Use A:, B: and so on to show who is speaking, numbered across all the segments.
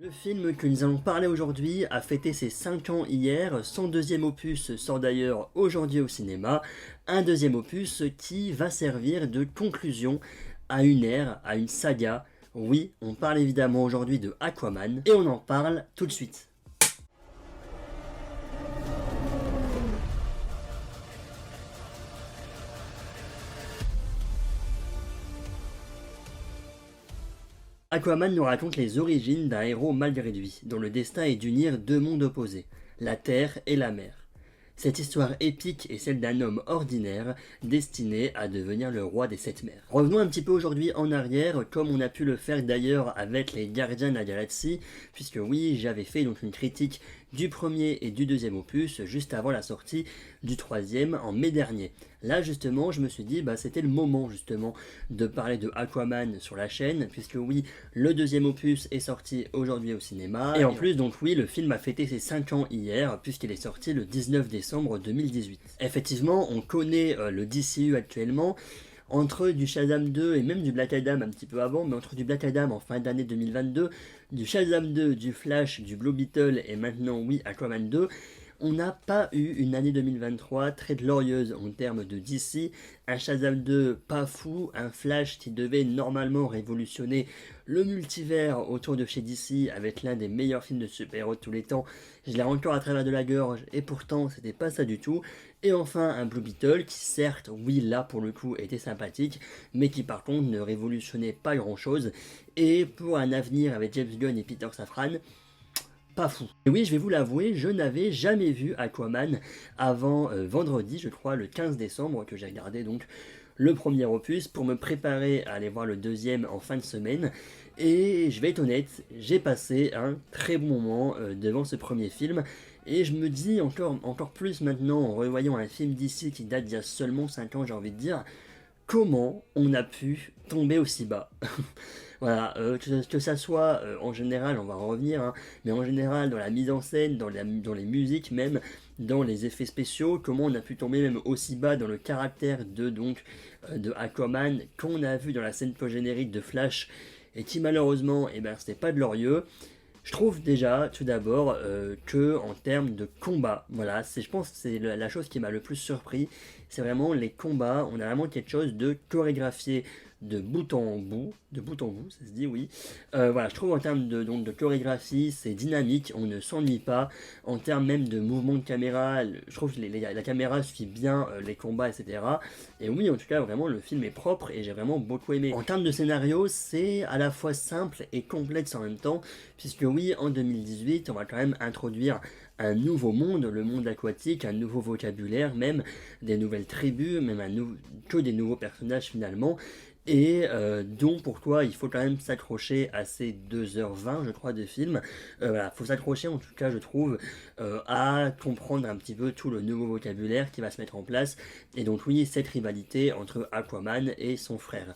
A: Le film que nous allons parler aujourd'hui a fêté ses 5 ans hier, son deuxième opus sort d'ailleurs aujourd'hui au cinéma, un deuxième opus qui va servir de conclusion à une ère, à une saga. Oui, on parle évidemment aujourd'hui de Aquaman, et on en parle tout de suite. Aquaman nous raconte les origines d'un héros mal réduit, dont le destin est d'unir deux mondes opposés, la terre et la mer. Cette histoire épique est celle d'un homme ordinaire destiné à devenir le roi des sept mers. Revenons un petit peu aujourd'hui en arrière, comme on a pu le faire d'ailleurs avec les Gardiens de la Galaxie, puisque oui, j'avais fait donc une critique du premier et du deuxième opus juste avant la sortie du troisième en mai dernier. Là justement, je me suis dit c'était le moment justement de parler de Aquaman sur la chaîne, puisque oui, le deuxième opus est sorti aujourd'hui au cinéma, et en plus donc oui, le film a fêté ses 5 ans hier, puisqu'il est sorti le 19 décembre 2018. Effectivement, on connaît le DCU actuellement, entre du Shazam 2 et même du Black Adam un petit peu avant, mais entre du Black Adam en fin d'année 2022, du Shazam 2, du Flash, du Blue Beetle et maintenant oui Aquaman 2, on n'a pas eu une année 2023 très glorieuse en termes de DC, un Shazam 2 pas fou, un Flash qui devait normalement révolutionner le multivers autour de chez DC avec l'un des meilleurs films de super-héros de tous les temps, je l'ai encore à travers de la gorge et pourtant c'était pas ça du tout, et enfin un Blue Beetle qui certes, oui là pour le coup était sympathique, mais qui par contre ne révolutionnait pas grand chose, et pour un avenir avec James Gunn et Peter Safran, pas fou. Et oui, je vais vous l'avouer, je n'avais jamais vu Aquaman avant vendredi, je crois, le 15 décembre, que j'ai regardé donc le premier opus pour me préparer à aller voir le deuxième en fin de semaine. Et je vais être honnête, j'ai passé un très bon moment devant ce premier film. Et je me dis encore plus maintenant en revoyant un film d'ici qui date d'il y a seulement 5 ans, j'ai envie de dire, comment on a pu tomber aussi bas. Voilà, que ça soit en général, on va en revenir, hein, mais en général dans la mise en scène, dans les musiques même, dans les effets spéciaux, comment on a pu tomber même aussi bas dans le caractère de Aquaman qu'on a vu dans la scène post-générique de Flash et qui malheureusement, c'était pas glorieux. Je trouve déjà, tout d'abord, que en termes de combat, voilà, je pense que c'est la chose qui m'a le plus surpris, c'est vraiment les combats, on a vraiment quelque chose de chorégraphié de bout en bout, ça se dit oui. Voilà, je trouve en termes de chorégraphie, c'est dynamique, on ne s'ennuie pas. En termes même de mouvement de caméra, je trouve que la caméra suit bien les combats, etc. Et oui, en tout cas, vraiment, le film est propre et j'ai vraiment beaucoup aimé. En termes de scénario, c'est à la fois simple et complexe en même temps, puisque oui, en 2018, on va quand même introduire un nouveau monde, le monde aquatique, un nouveau vocabulaire, même des nouvelles tribus, même que des nouveaux personnages finalement. Et donc pourquoi il faut quand même s'accrocher à ces 2h20 je crois de film. Voilà, faut s'accrocher en tout cas je trouve à comprendre un petit peu tout le nouveau vocabulaire qui va se mettre en place. Et donc oui, cette rivalité entre Aquaman et son frère.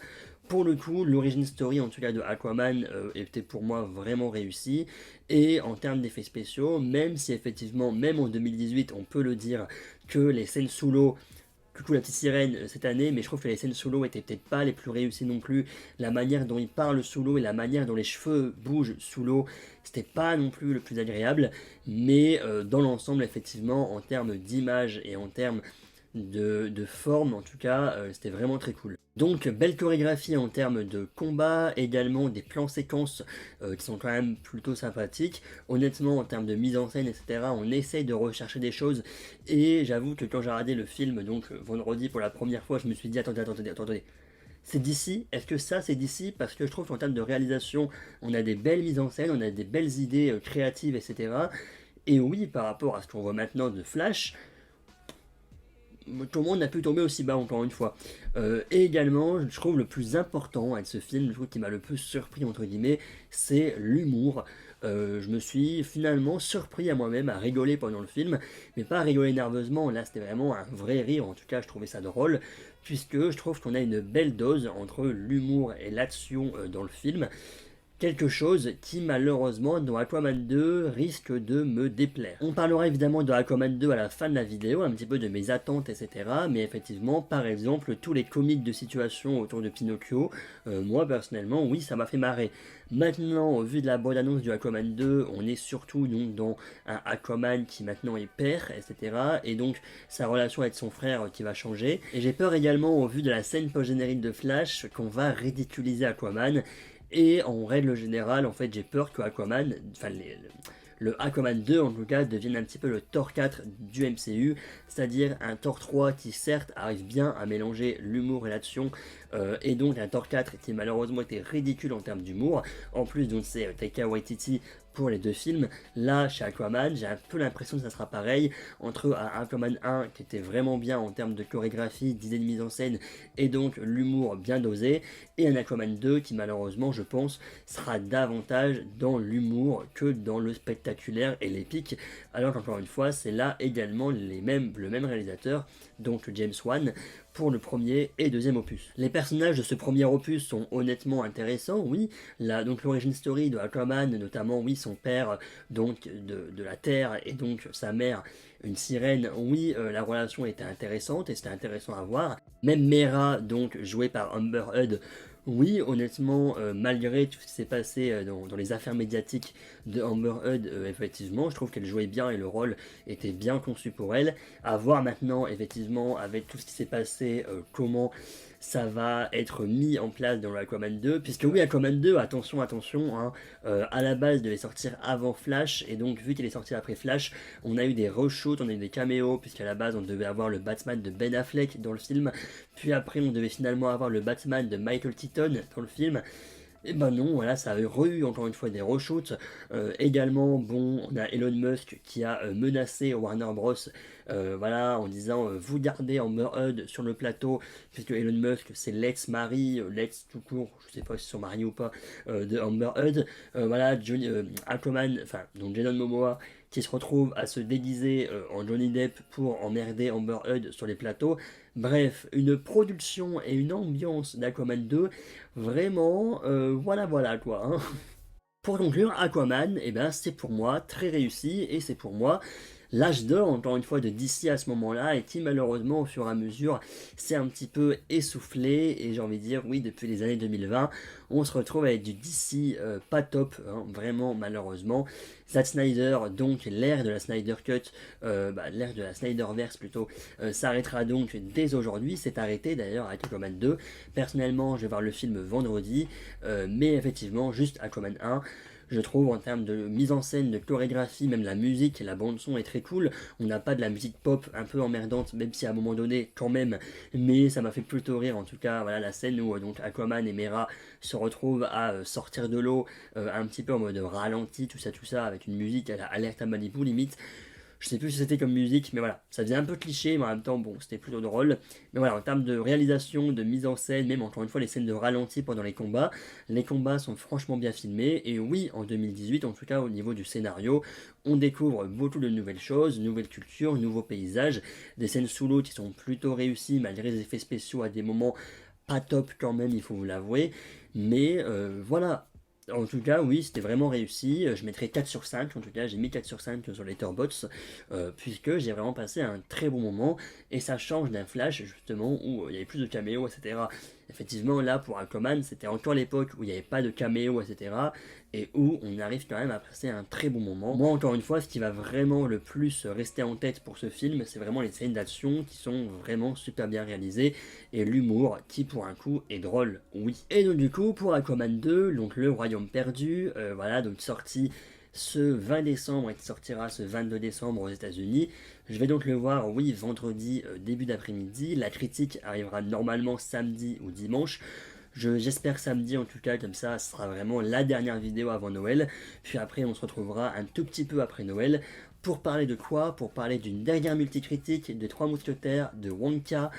A: Pour le coup, l'origin story en tout cas de Aquaman était pour moi vraiment réussi. Et en termes d'effets spéciaux, même si effectivement, même en 2018, on peut le dire, que les scènes sous l'eau, coucou la petite sirène cette année, mais je trouve que les scènes sous l'eau étaient peut-être pas les plus réussies non plus. La manière dont il parle sous l'eau et la manière dont les cheveux bougent sous l'eau, c'était pas non plus le plus agréable. Mais dans l'ensemble, effectivement, en termes d'image et en termes de forme, en tout cas, c'était vraiment très cool. Donc, belle chorégraphie en termes de combat, également des plans séquences qui sont quand même plutôt sympathiques. Honnêtement, en termes de mise en scène, etc., on essaye de rechercher des choses. Et j'avoue que quand j'ai regardé le film, donc vendredi pour la première fois, je me suis dit, attendez. C'est d'ici. Est-ce que ça c'est d'ici? Parce que je trouve qu'en termes de réalisation, on a des belles mises en scène, on a des belles idées créatives, etc. Et oui, par rapport à ce qu'on voit maintenant de Flash, comment on a pu tomber aussi bas encore une fois. Et également, je trouve le plus important avec ce film, je trouve qui m'a le plus surpris entre guillemets, c'est l'humour. Je me suis finalement surpris à moi-même à rigoler pendant le film, mais pas à rigoler nerveusement, là c'était vraiment un vrai rire, en tout cas je trouvais ça drôle, puisque je trouve qu'on a une belle dose entre l'humour et l'action dans le film. quelque chose qui malheureusement dans Aquaman 2 risque de me déplaire. On parlera évidemment de Aquaman 2 à la fin de la vidéo, un petit peu de mes attentes, etc. Mais effectivement, par exemple, tous les comiques de situation autour de Pinocchio, moi personnellement, oui, ça m'a fait marrer. Maintenant, au vu de la bande-annonce du Aquaman 2, on est surtout donc dans un Aquaman qui maintenant est père, etc. Et donc sa relation avec son frère qui va changer. Et j'ai peur également, au vu de la scène post-générique de Flash, qu'on va ridiculiser Aquaman. Et en règle générale, en fait, j'ai peur que Aquaman, enfin le Aquaman 2 en tout cas, devienne un petit peu le Thor 4 du MCU, c'est-à-dire un Thor 3 qui certes arrive bien à mélanger l'humour et l'action, et donc un Thor 4 qui malheureusement était ridicule en termes d'humour. En plus, donc c'est Taika Waititi pour les deux films. Là, chez Aquaman, j'ai un peu l'impression que ça sera pareil, entre un Aquaman 1 qui était vraiment bien en termes de chorégraphie, d'idées de mise en scène, et donc l'humour bien dosé, et un Aquaman 2 qui malheureusement, je pense, sera davantage dans l'humour que dans le spectaculaire et l'épique, alors qu'encore une fois, c'est là également le même réalisateur, donc James Wan, pour le premier et deuxième opus. Les personnages de ce premier opus sont honnêtement intéressants, oui. Donc l'origin story de Aquaman, notamment, oui, son père, donc de la Terre, et donc sa mère, une sirène, oui, la relation était intéressante, et c'était intéressant à voir. Même Mera, donc jouée par Amber Heard, oui, honnêtement, malgré tout ce qui s'est passé dans les affaires médiatiques de Amber Heard, effectivement, je trouve qu'elle jouait bien et le rôle était bien conçu pour elle. À voir maintenant, effectivement, avec tout ce qui s'est passé, comment ça va être mis en place dans l'Aquaman 2, puisque oui, Aquaman 2, attention, hein, à la base devait sortir avant Flash, et donc vu qu'il est sorti après Flash, on a eu des reshoots, on a eu des caméos, puisqu'à la base on devait avoir le Batman de Ben Affleck dans le film, puis après on devait finalement avoir le Batman de Michael Keaton dans le film. Et ben non, voilà, ça a eu encore une fois des reshoots. Également, bon, on a Elon Musk qui a menacé Warner Bros. Voilà, en disant vous gardez Amber Heard sur le plateau, puisque Elon Musk c'est l'ex-mari, l'ex tout court, je sais pas si ils sont mariés ou pas, de Amber Heard. Voilà, Aquaman, enfin, donc Jason Momoa qui se retrouve à se déguiser en Johnny Depp pour emmerder Amber Heard sur les plateaux. Bref, une production et une ambiance d'Aquaman 2, vraiment, voilà quoi. Hein. Pour conclure, Aquaman, eh ben, c'est pour moi très réussi, et c'est pour moi l'âge d'or, encore une fois, de DC à ce moment-là, et qui malheureusement, au fur et à mesure, s'est un petit peu essoufflé, et j'ai envie de dire, oui, depuis les années 2020, on se retrouve avec du DC pas top, hein, vraiment, malheureusement. Zack Snyder, donc l'ère de la Snyder Cut, l'ère de la Snyderverse plutôt, s'arrêtera donc dès aujourd'hui, c'est arrêté d'ailleurs avec Aquaman 2. Personnellement, je vais voir le film vendredi, mais effectivement, juste Aquaman 1, je trouve en termes de mise en scène, de chorégraphie, même la musique, la bande son est très cool. On n'a pas de la musique pop un peu emmerdante, même si à un moment donné quand même, mais ça m'a fait plutôt rire en tout cas. Voilà la scène où donc Aquaman et Mera se retrouvent à sortir de l'eau un petit peu en mode ralenti, tout ça, avec une musique à la Alerte à Malibu limite. Je sais plus si c'était comme musique, mais voilà, ça faisait un peu cliché, mais en même temps, bon, c'était plutôt drôle. Mais voilà, en termes de réalisation, de mise en scène, même encore une fois les scènes de ralenti pendant les combats sont franchement bien filmés. Et oui, en 2018, en tout cas au niveau du scénario, on découvre beaucoup de nouvelles choses, nouvelles cultures, nouveaux paysages, des scènes sous l'eau qui sont plutôt réussies, malgré les effets spéciaux à des moments pas top quand même, il faut vous l'avouer. Mais voilà. En tout cas, oui, c'était vraiment réussi. Je mettrais 4 sur 5. En tout cas, j'ai mis 4 sur 5 sur Letterboxd, puisque j'ai vraiment passé un très bon moment. Et ça change d'un Flash, justement, où il y avait plus de caméos, etc. Effectivement, là, pour Aquaman, c'était encore l'époque où il n'y avait pas de caméos, etc. Et où on arrive quand même à passer un très bon moment. Moi, encore une fois, ce qui va vraiment le plus rester en tête pour ce film, c'est vraiment les scènes d'action qui sont vraiment super bien réalisées. Et l'humour, qui pour un coup est drôle, oui. Et donc du coup, pour Aquaman 2, donc Le Royaume Perdu, voilà, donc sorti ce 20 décembre et qui sortira ce 22 décembre aux États-Unis. Je vais donc le voir, oui, vendredi, début d'après-midi. La critique arrivera normalement samedi ou dimanche. J'espère samedi en tout cas, comme ça, ce sera vraiment la dernière vidéo avant Noël. Puis après, on se retrouvera un tout petit peu après Noël. Pour parler de quoi? Pour parler d'une dernière multicritique, de Trois Mousquetaires, de Wonka.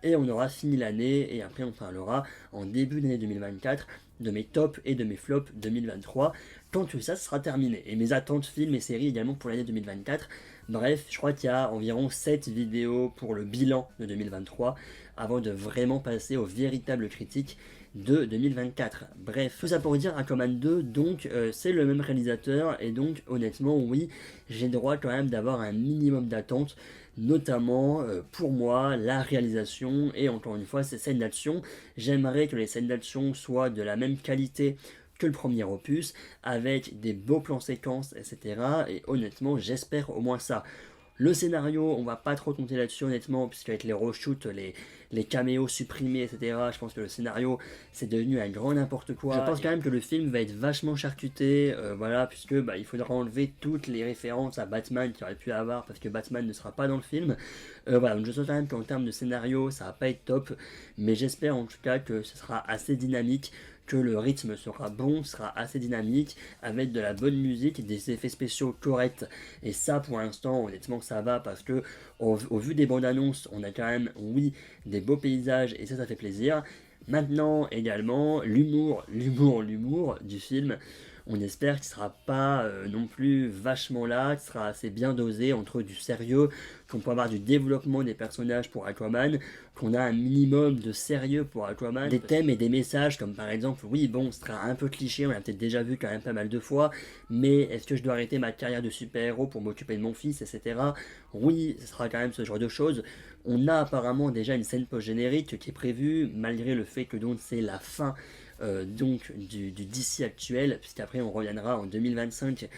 A: Et on aura fini l'année, et après on parlera en début d'année 2024 de mes tops et de mes flops 2023, quand tout ça sera terminé. Et mes attentes films et séries également pour l'année 2024. Bref, je crois qu'il y a environ 7 vidéos pour le bilan de 2023, avant de vraiment passer aux véritables critiques de 2024. Bref, tout ça pour dire Aquaman 2, donc c'est le même réalisateur, et donc honnêtement oui, j'ai le droit quand même d'avoir un minimum d'attente, notamment pour moi la réalisation et encore une fois ces scènes d'action. J'aimerais que les scènes d'action soient de la même qualité que le premier opus, avec des beaux plans séquences, etc. Et honnêtement, j'espère au moins ça. Le scénario, on va pas trop compter là-dessus honnêtement, puisqu'avec les reshoots, les caméos supprimés, etc., je pense que le scénario, c'est devenu un grand n'importe quoi. Je pense quand même que le film va être vachement charcuté, voilà, puisque il faudra enlever toutes les références à Batman qu'il aurait pu avoir, parce que Batman ne sera pas dans le film. Voilà, donc je sens quand même qu'en termes de scénario, ça va pas être top, mais j'espère en tout cas que ce sera assez dynamique, que le rythme sera bon, sera assez dynamique, avec de la bonne musique, des effets spéciaux corrects. Et ça, pour l'instant, honnêtement, ça va, parce que au vu des bandes annonces, on a quand même, oui, des beaux paysages, et ça fait plaisir. Maintenant, également, l'humour du film. On espère qu'il ne sera pas non plus vachement là, qu'il sera assez bien dosé entre du sérieux, qu'on peut avoir du développement des personnages pour Aquaman, qu'on a un minimum de sérieux pour Aquaman, des thèmes et des messages comme par exemple, oui bon, ce sera un peu cliché, on l'a peut-être déjà vu quand même pas mal de fois, mais est-ce que je dois arrêter ma carrière de super-héros pour m'occuper de mon fils, etc. Oui, ce sera quand même ce genre de choses. On a apparemment déjà une scène post-générique qui est prévue, malgré le fait que donc c'est la fin donc du DC actuel, puisqu'après on reviendra en 2025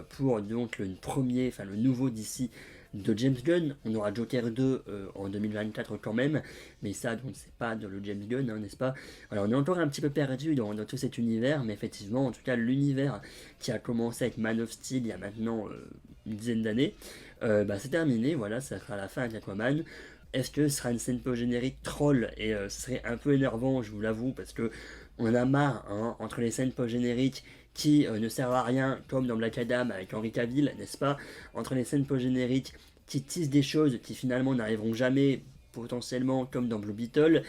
A: pour donc le nouveau DC de James Gunn. On aura Joker 2 en 2024 quand même, mais ça donc c'est pas de le James Gunn, hein, n'est-ce pas? Alors on est encore un petit peu perdu dans tout cet univers, mais effectivement en tout cas l'univers qui a commencé avec Man of Steel il y a maintenant une dizaine d'années, c'est terminé, voilà, ça sera la fin avec Aquaman. Est-ce que ce sera une scène post-générique troll? Et ce serait un peu énervant, je vous l'avoue, parce que on en a marre, hein, entre les scènes post-génériques qui ne servent à rien, comme dans Black Adam avec Henry Cavill, n'est-ce pas? Entre les scènes post-génériques qui tissent des choses qui finalement n'arriveront jamais, potentiellement, comme dans Blue Beetle,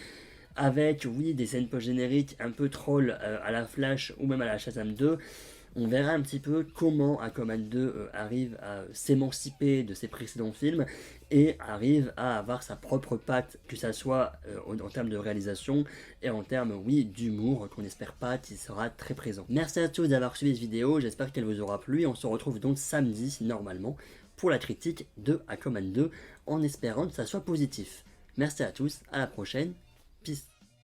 A: avec, oui, des scènes post-génériques un peu troll à la Flash ou même à la Shazam 2. On verra un petit peu comment Aquaman 2 arrive à s'émanciper de ses précédents films et arrive à avoir sa propre patte, que ça soit en termes de réalisation et en termes, oui, d'humour, qu'on n'espère pas qu'il sera très présent. Merci à tous d'avoir suivi cette vidéo, j'espère qu'elle vous aura plu. On se retrouve donc samedi, normalement, pour la critique de Aquaman 2, en espérant que ça soit positif. Merci à tous, à la prochaine, peace.